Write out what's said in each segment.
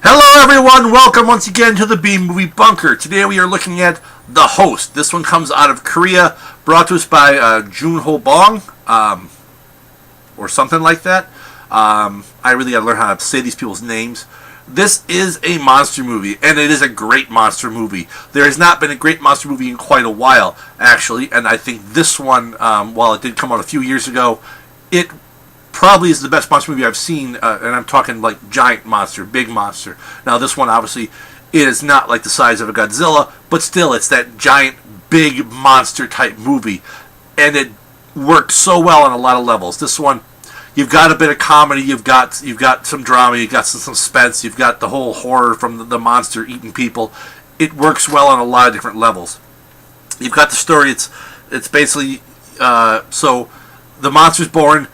Hello everyone, welcome once again to the B-Movie Bunker. Today we are looking at The Host. This one comes out of Korea, brought to us by Joon-ho Bong, or something like that. I really gotta learn how to say these people's names. This is a monster movie, and it is a great monster movie. There has not been a great monster movie in quite a while, actually, and I think this one, while it did come out a few years ago, it probably is the best monster movie I've seen, and I'm talking like giant monster, big monster. Now this one obviously is not like the size of a Godzilla, but still it's that giant, big monster type movie, and it worked so well on a lot of levels. This one, you've got a bit of comedy, you've got some drama, you've got some suspense, you've got the whole horror from the monster eating people. It works well on a lot of different levels. You've got the story. It's basically so the monster's born,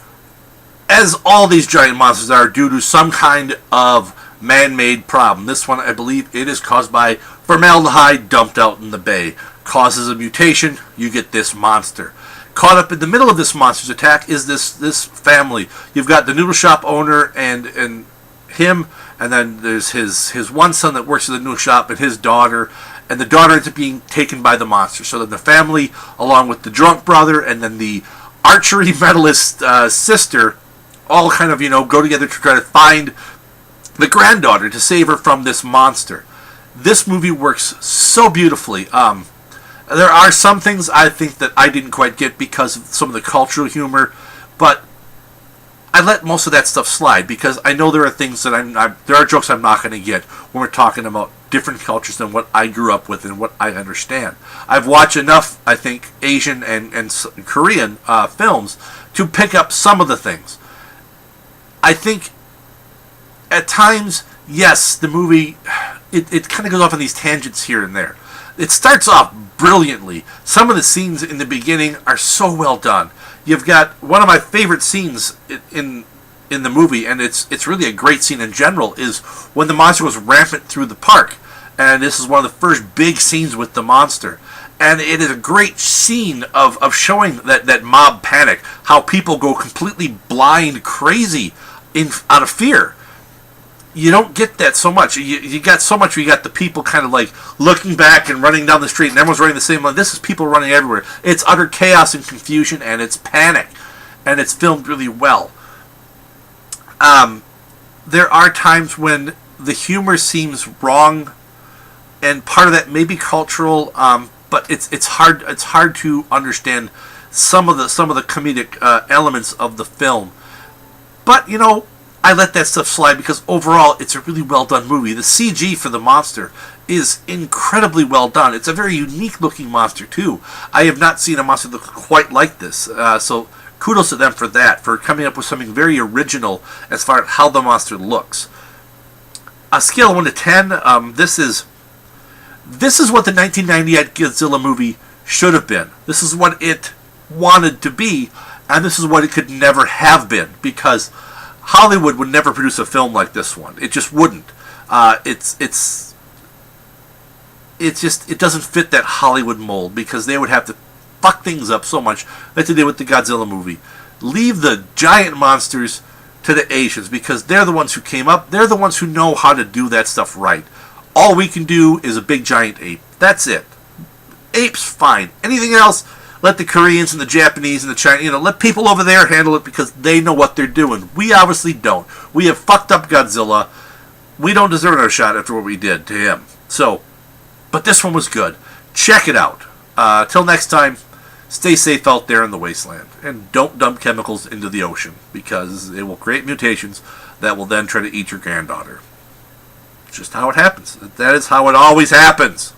as all these giant monsters are, due to some kind of man-made problem. This one, I believe, it is caused by formaldehyde dumped out in the bay. Causes a mutation, you get this monster. Caught up in the middle of this monster's attack is this family. You've got the noodle shop owner and him, and then there's his one son that works at the noodle shop and his daughter, and the daughter ends up being taken by the monster. So then the family, along with the drunk brother and then the archery medalist sister, all kind of, go together to try to find the granddaughter to save her from this monster. This movie works so beautifully. There are some things I think that I didn't quite get because of some of the cultural humor, but I let most of that stuff slide because I know there are things that there are jokes I'm not going to get when we're talking about different cultures than what I grew up with and what I understand. I've watched enough, I think, Asian and Korean films to pick up some of the things. I think at times, yes, the movie, it kind of goes off on these tangents here and there. It starts off brilliantly. Some of the scenes in the beginning are so well done. You've got one of my favorite scenes in the movie, and it's really a great scene in general, is when the monster was rampant through the park. And this is one of the first big scenes with the monster. And it is a great scene of showing that mob panic, how people go completely blind, crazy, out of fear. You don't get that so much. You got so much where you got the people kind of like looking back and running down the street, and everyone's running the same line. This is people running everywhere. It's utter chaos and confusion, and it's panic. And it's filmed really well. There are times when the humor seems wrong, and part of that may be cultural, but it's hard to understand some of the comedic elements of the film. But, I let that stuff slide because overall it's a really well done movie. The CG for the monster is incredibly well done. It's a very unique looking monster too. I have not seen a monster look quite like this. So kudos to them for that, for coming up with something very original as far as how the monster looks. A scale of 1 to 10, this is what the 1998 Godzilla movie should have been. This is what it wanted to be, and this is what it could never have been, because Hollywood would never produce a film like this one. It just wouldn't. It doesn't fit that Hollywood mold, because they would have to fuck things up so much like they did with the Godzilla movie. Leave the giant monsters to the Asians, because they're the ones who came up. They're the ones who know how to do that stuff right. All we can do is a big giant ape. That's it. Ape's fine. Anything else, let the Koreans and the Japanese and the Chinese, let people over there handle it because they know what they're doing. We obviously don't. We have fucked up Godzilla. We don't deserve our shot after what we did to him. So, but this one was good. Check it out. Till next time, stay safe out there in the wasteland. And don't dump chemicals into the ocean, because it will create mutations that will then try to eat your granddaughter. It's just how it happens. That is how it always happens.